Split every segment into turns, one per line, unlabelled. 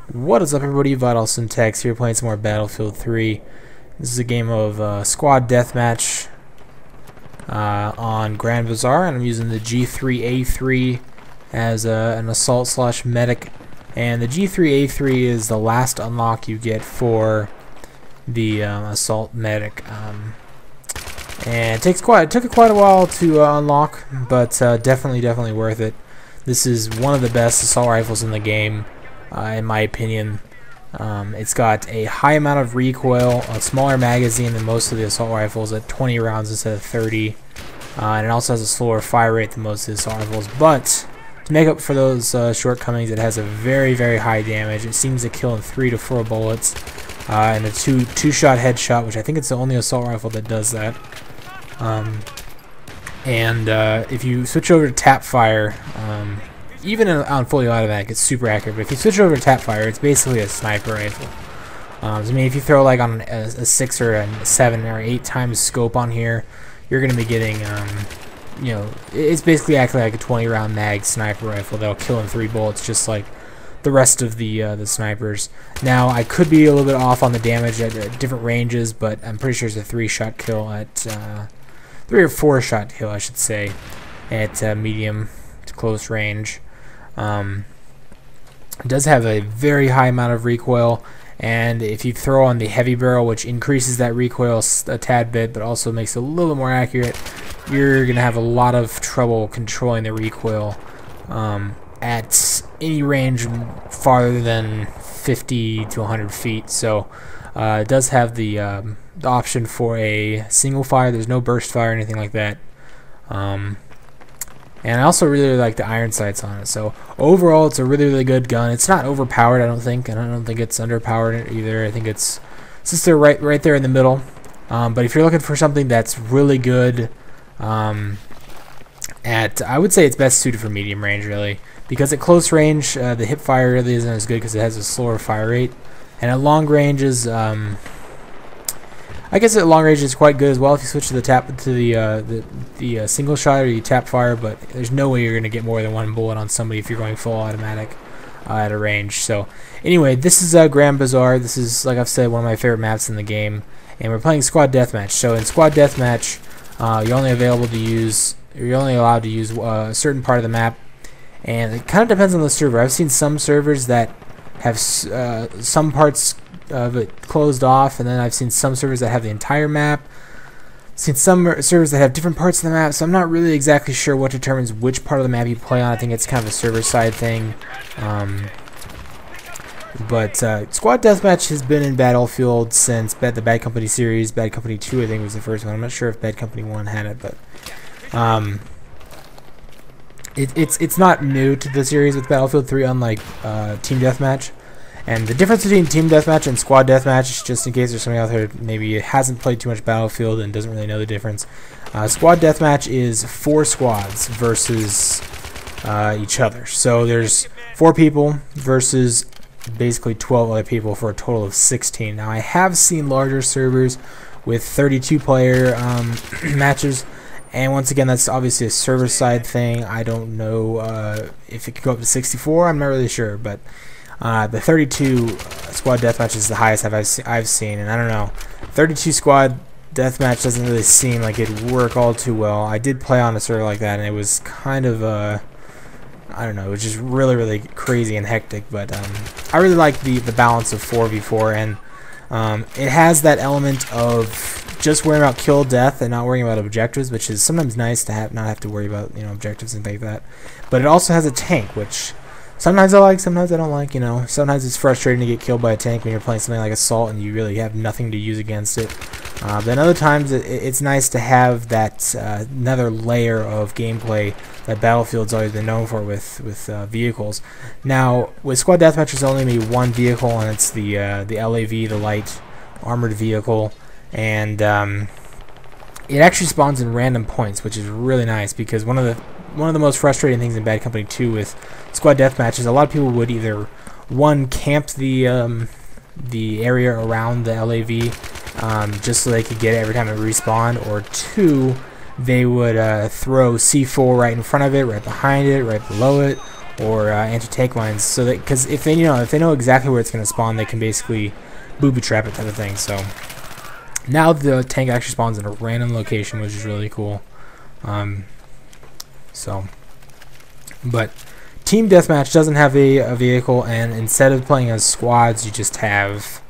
What is up, everybody? VitalSyntax here, playing some more Battlefield 3. This is a game of squad deathmatch on Grand Bazaar, and I'm using the G3A3 as an assault slash medic. And the G3A3 is the last unlock you get for the assault medic. And it took quite a while to unlock, but definitely worth it. This is one of the best assault rifles in the game. In my opinion. It's got a high amount of recoil, a smaller magazine than most of the assault rifles at 20 rounds instead of 30, and it also has a slower fire rate than most of the assault rifles. But to make up for those shortcomings, it has a very high damage. It seems to kill in 3 to 4 bullets, and a two-shot headshot, which I think it's the only assault rifle that does that. If you switch over to tap fire, even on fully automatic, it's super accurate. But if you switch over to tap fire, it's basically a sniper rifle. I mean, if you throw like on a 6 or a 7 or 8 times scope on here, you're going to be getting, you know, it's basically acting like a 20-round mag sniper rifle that'll kill in 3 bullets, just like the rest of the snipers. Now, I could be a little bit off on the damage at different ranges, but I'm pretty sure it's a 3-shot kill at 3 or 4-shot kill, I should say, at medium to close range. It does have a very high amount of recoil, and if you throw on the heavy barrel, which increases that recoil a tad bit but also makes it a little more accurate, you're gonna have a lot of trouble controlling the recoil at any range farther than 50 to 100 feet. So it does have the option for a single fire. There's no burst fire or anything like that. And I also really like the iron sights on it. So overall, it's a really good gun. It's not overpowered, I don't think, and I don't think it's underpowered either. I think it's just there right there in the middle. But if you're looking for something that's really good, I would say it's best suited for medium range, really, because at close range, the hip fire really isn't as good because it has a slower fire rate, and at long range is I guess at long range is quite good as well if you switch to the single shot or you tap fire, but there's no way you're going to get more than 1 bullet on somebody if you're going full automatic at a range. So anyway, this is Grand Bazaar. This is, like I've said, one of my favorite maps in the game, and we're playing squad deathmatch. So in squad deathmatch, you're only allowed to use a certain part of the map, and it kind of depends on the server. I've seen some servers that have some parts of it closed off, and then I've seen some servers that have the entire map. I've seen some servers that have different parts of the map, so I'm not really exactly sure what determines which part of the map you play on. I think it's kind of a server side thing. Squad Deathmatch has been in Battlefield since the Bad Company series. Bad Company 2, I think, was the first one. I'm not sure if Bad Company 1 had it, but it's not new to the series with Battlefield 3, unlike Team Deathmatch. And the difference between Team Deathmatch and Squad Deathmatch, just in case there's somebody out there maybe hasn't played too much Battlefield and doesn't really know the difference, Squad Deathmatch is 4 squads versus each other. So there's 4 people versus basically 12 other people for a total of 16. Now, I have seen larger servers with 32-player matches, and once again, that's obviously a server-side thing. I don't know if it could go up to 64. I'm not really sure, but the 32 squad deathmatch is the highest I've seen, and I don't know. 32 squad deathmatch doesn't really seem like it'd work all too well. I did play on a server like that, and it was kind of I don't know, it was just really crazy and hectic. But I really like the balance of 4v4, and it has that element of just worrying about kill death and not worrying about objectives, which is sometimes nice to not have to worry about, you know, objectives and things like that. But it also has a tank, which sometimes I like, sometimes I don't like. You know, sometimes it's frustrating to get killed by a tank when you're playing something like Assault and you really have nothing to use against it. Then other times it's nice to have that another layer of gameplay that Battlefield's always been known for with vehicles. Now, with Squad Deathmatch, there's only maybe 1 vehicle, and it's the LAV, the light armored vehicle, and it actually spawns in random points, which is really nice, because one of the most frustrating things in Bad Company 2 with Squad Deathmatch is a lot of people would either, 1, camp the area around the LAV just so they could get it every time it respawned, or 2, they would throw C4 right in front of it, right behind it, right below it, or anti-tank mines, so that because if they know exactly where it's going to spawn, they can basically booby trap it type of thing. So now the tank actually spawns in a random location, which is really cool. But Team Deathmatch doesn't have a vehicle, and instead of playing as squads, you just have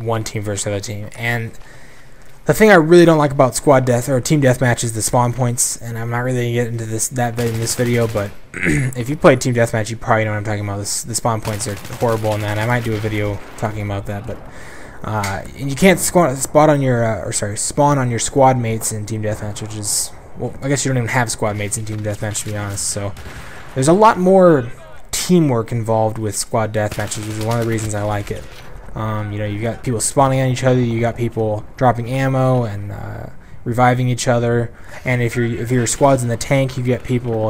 one team versus the other team. And the thing I really don't like about Team Deathmatch is the spawn points, and I'm not really gonna get into that in this video, but if you play Team Deathmatch, you probably know what I'm talking about. The spawn points are horrible in that. I might do a video talking about that, but and you can't spawn on your squad mates in Team Deathmatch, which is, well, I guess you don't even have squad mates in Team Deathmatch, to be honest. So there's a lot more teamwork involved with squad deathmatches, which is one of the reasons I like it. You got people spawning on each other, you got people dropping ammo and reviving each other, and if your squad's in the tank, you get people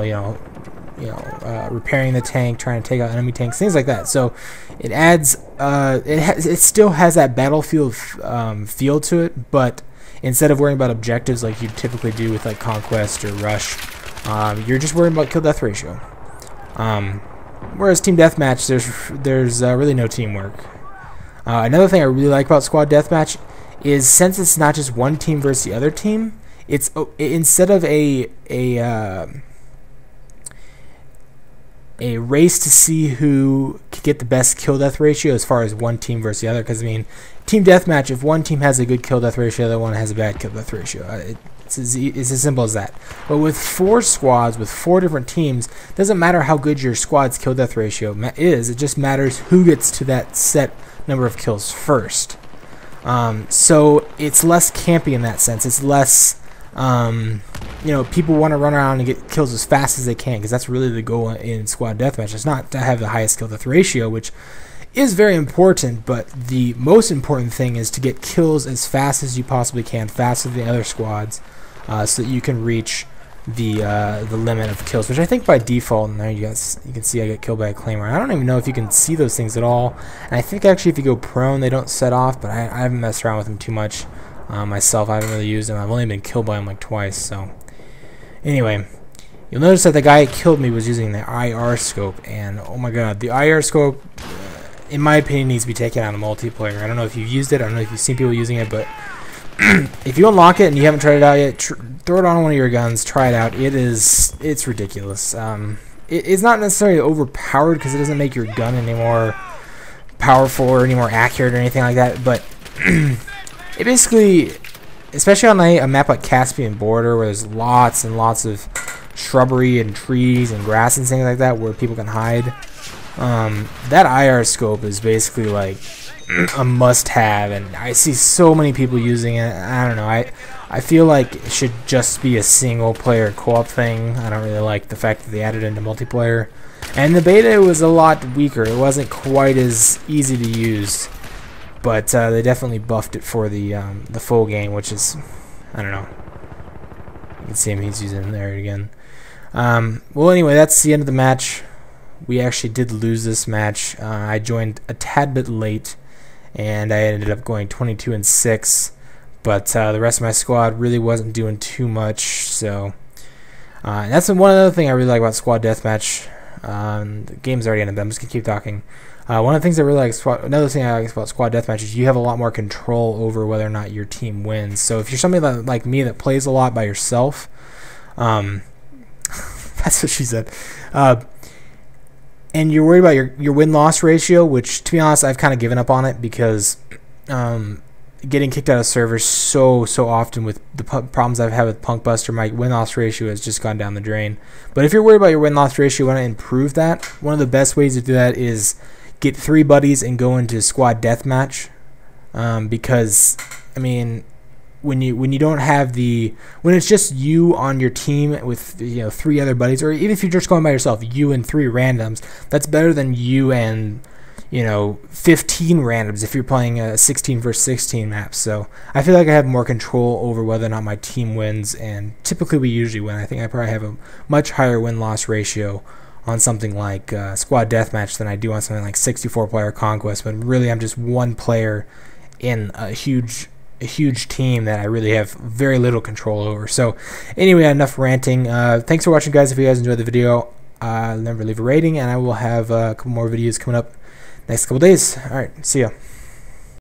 repairing the tank, trying to take out enemy tanks, things like that. So it adds it still has that battlefield feel to it, but instead of worrying about objectives like you typically do with like Conquest or Rush, you're just worrying about kill death ratio. Whereas Team Deathmatch, there's really no teamwork. Another thing I really like about Squad Deathmatch is, since it's not just one team versus the other team, it's instead of a race to see who can get the best kill death ratio as far as one team versus the other. Because I mean, Team Deathmatch, if one team has a good kill death ratio, the other one has a bad kill death ratio. It's as simple as that. But with 4 squads, with 4 different teams, it doesn't matter how good your squad's kill death ratio is. It just matters who gets to that set number of kills first. So it's less campy in that sense. It's less, people want to run around and get kills as fast as they can, because that's really the goal in squad deathmatch. It's not to have the highest kill death ratio, which is very important, but the most important thing is to get kills as fast as you possibly can, faster than the other squads, so that you can reach the limit of kills, which I think by default, and there you can see I get killed by a claymore. I don't even know if you can see those things at all, and I think actually if you go prone they don't set off, but I haven't messed around with them too much myself. I haven't really used them. I've only been killed by them like twice. So anyway, you'll notice that the guy who killed me was using the IR scope, and oh my god, the IR scope in my opinion needs to be taken out of multiplayer. I don't know if you've used it, I don't know if you've seen people using it, but if you unlock it and you haven't tried it out yet, throw it on one of your guns, try it out. It's ridiculous. It's not necessarily overpowered, because it doesn't make your gun any more powerful or any more accurate or anything like that, but it basically, especially on a map like Caspian Border, where there's lots and lots of shrubbery and trees and grass and things like that where people can hide, that IR scope is basically like a must-have, and I see so many people using it. I don't know, I feel like it should just be a single-player co-op thing. I don't really like the fact that they added it into multiplayer, and the beta was a lot weaker. It wasn't quite as easy to use, but they definitely buffed it for the full game, which is, I don't know. You can see him; he's using it there again. Well, anyway, that's the end of the match. We actually did lose this match. I joined a tad bit late, and I ended up going 22-6, but the rest of my squad really wasn't doing too much. So that's one other thing I really like about Squad Deathmatch. The game's already ended, but I'm just gonna keep talking. One of the things I really like, another thing I like about Squad Deathmatch is you have a lot more control over whether or not your team wins. So if you're somebody like me that plays a lot by yourself, that's what she said. And you're worried about your win-loss ratio, which, to be honest, I've kind of given up on it, because getting kicked out of servers so often with the problems I've had with Punkbuster, my win-loss ratio has just gone down the drain. But if you're worried about your win-loss ratio, you want to improve that, one of the best ways to do that is get 3 buddies and go into Squad Deathmatch, because, I mean, when you don't have when it's just you on your team with 3 other buddies, or even if you're just going by yourself, you and 3 randoms, that's better than you and 15 randoms if you're playing a 16 versus 16 map. So I feel like I have more control over whether or not my team wins, and typically we usually win. I think I probably have a much higher win-loss ratio on something like Squad Deathmatch than I do on something like 64-player Conquest, but really I'm just one player in a huge team that I really have very little control over. So anyway, enough ranting. Thanks for watching, guys. If you guys enjoyed the video, Remember, leave a rating, and I will have a couple more videos coming up next couple days. All right, see ya.